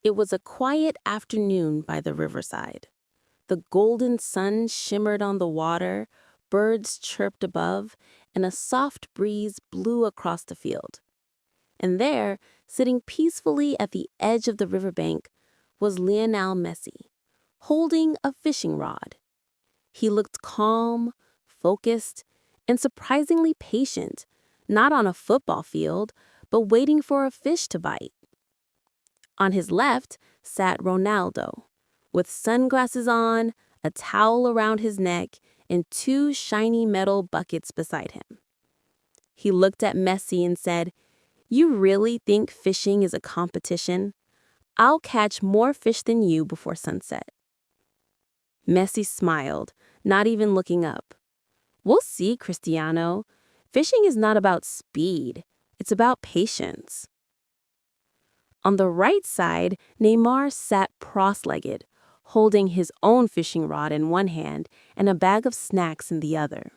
It was a quiet afternoon by the riverside. The golden sun shimmered on the water, birds chirped above, and a soft breeze blew across the field. And there, sitting peacefully at the edge of the riverbank, was Lionel Messi, holding a fishing rod. He looked calm, focused, and surprisingly patient, not on a football field, but waiting for a fish to bite. On his left sat Ronaldo, with sunglasses on, a towel around his neck, and two shiny metal buckets beside him. He looked at Messi and said, "You really think fishing is a competition? I'll catch more fish than you before sunset." Messi smiled, not even looking up. "We'll see, Cristiano. Fishing is not about speed. It's about patience." On the right side, Neymar sat cross-legged, holding his own fishing rod in one hand and a bag of snacks in the other.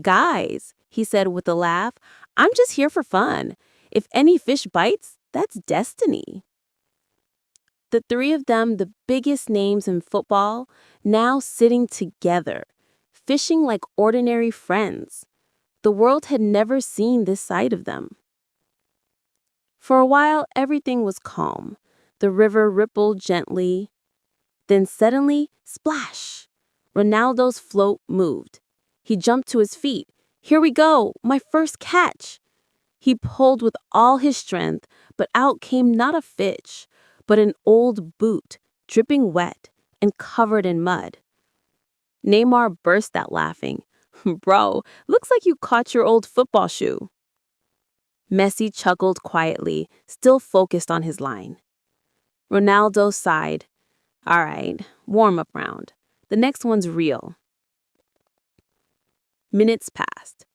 "Guys," he said with a laugh, "I'm just here for fun. If any fish bites, that's destiny." The three of them, the biggest names in football, now sitting together, fishing like ordinary friends. The world had never seen this side of them. For a while, everything was calm. The river rippled gently. Then suddenly, splash! Ronaldo's float moved. He jumped to his feet. "Here we go, my first catch!" He pulled with all his strength, but out came not a fish, but an old boot, dripping wet and covered in mud. Neymar burst out laughing. "Bro, looks like you caught your old football shoe." Messi chuckled quietly, still focused on his line. Ronaldo sighed. "All right, warm-up round. The next one's real." Minutes passed.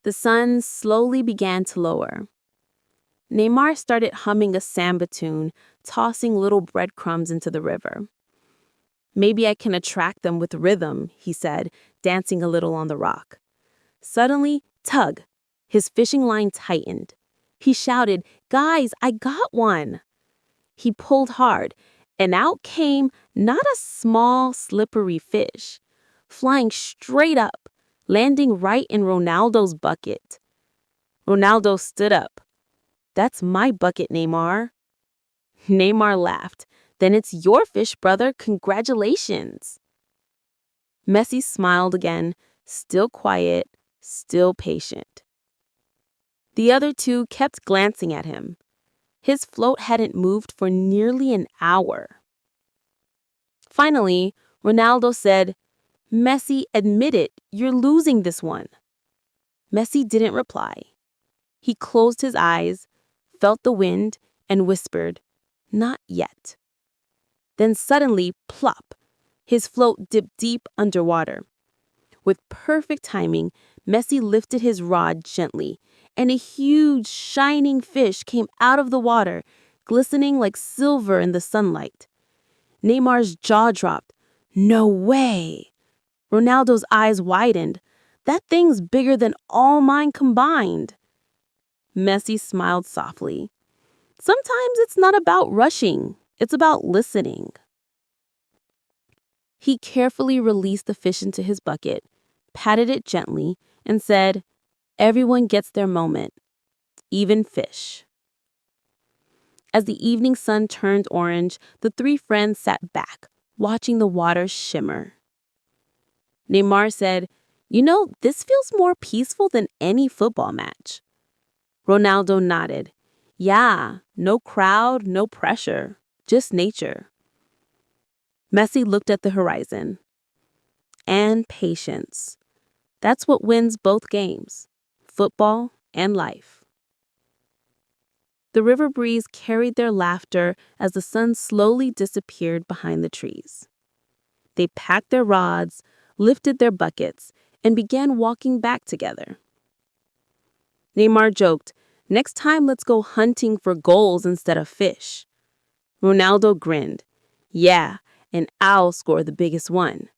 The sun slowly began to lower. Neymar started humming a samba tune, tossing little breadcrumbs into the river. "Maybe I can attract them with rhythm," he said, dancing a little on the rock. Suddenly, tug! His fishing line tightened. He shouted, "Guys, I got one!" He pulled hard, and out came not a small, slippery fish, flying straight up, landing right in Ronaldo's bucket. Ronaldo stood up. "That's my bucket, Neymar." Neymar laughed. "Then it's your fish, brother. Congratulations." Messi smiled again, still quiet, still patient. The other two kept glancing at him. His float hadn't moved for nearly an hour. Finally, Ronaldo said, "Messi, admit it, you're losing this one." Messi didn't reply. He closed his eyes, felt the wind, and whispered, "Not yet." Then suddenly, plop! His float dipped deep underwater. With perfect timing, Messi lifted his rod gently, and a huge, shining fish came out of the water, glistening like silver in the sunlight. Neymar's jaw dropped. "No way!" Ronaldo's eyes widened. "That thing's bigger than all mine combined." Messi smiled softly. "Sometimes it's not about rushing. It's about listening." He carefully released the fish into his bucket, patted it gently, and said, "Everyone gets their moment, even fish." As the evening sun turned orange, the three friends sat back, watching the water shimmer. Neymar said, "You know, this feels more peaceful than any football match." Ronaldo nodded. "Yeah, no crowd, no pressure, just nature." Messi looked at the horizon. And patience. That's what wins both games, football and life. The river breeze carried their laughter as the sun slowly disappeared behind the trees. They packed their rods, lifted their buckets, and began walking back together. Neymar joked, "Next time let's go hunting for goals instead of fish." Ronaldo grinned. "Yeah, and I'll score the biggest one."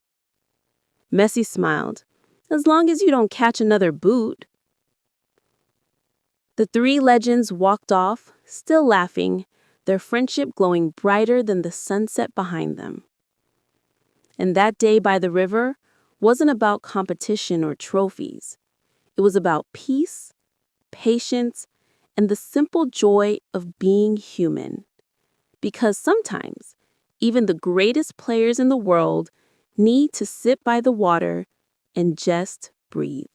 Messi smiled. "As long as you don't catch another boot." The three legends walked off, still laughing, their friendship glowing brighter than the sunset behind them. And that day by the river wasn't about competition or trophies. It was about peace, patience, and the simple joy of being human. Because sometimes, even the greatest players in the world need to sit by the water and just breathe.